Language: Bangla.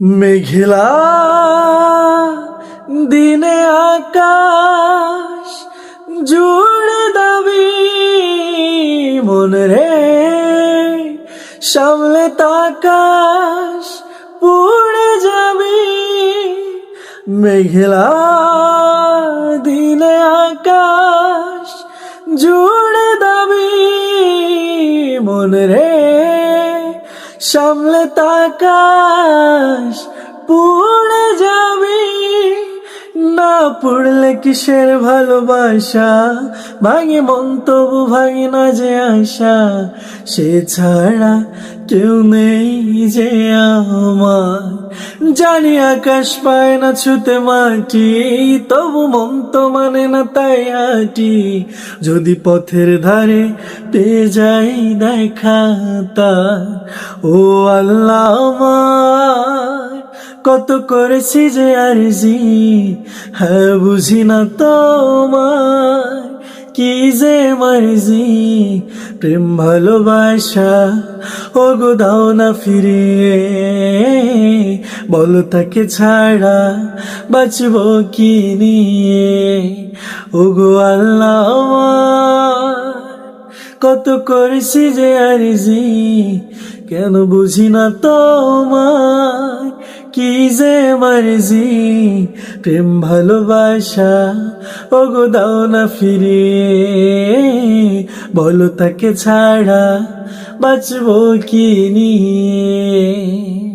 মেঘলা দিনে আকাশ জুড়ে দাবি মন রে সামলে তাকাশ পুড়ে যাবি। মেঘলা দিনে আকাশ জুড়ে দাবি মন রে সামলে তাকাশ পুড়ে যাবি। না পড়লে কিসের ভালোবাসা ভাঙে মন তবু ভাঙে না যে আশা। সে ছাড়া কেউ নেই যে আমার, জানি আকাশ পায় না ছুতে মাটি, তবু মন তো মানে না তাই হাঁটি। যদি পথের ধারে পেয়ে যাই দেখা তার, ও আল্লাহ আমার কত করেছি যে আরজি, হ্যাঁ বুঝি না তোমার কি যে মারজি। প্রেম ভালোবাসা ও গো দাও না ফিরিয়ে, বলো তাকে ছাড়া বাঁচবো কি নিয়ে। ও গো আল্লাহ আমার কত করেছি যে আরজি, কেন বুঝি না তোমার কি যে মারজি। প্রেম ভালোবাসা ও গো দাও না ফিরিয়ে, বলো তাকে ছাড়া বাঁচবো কি নিয়ে।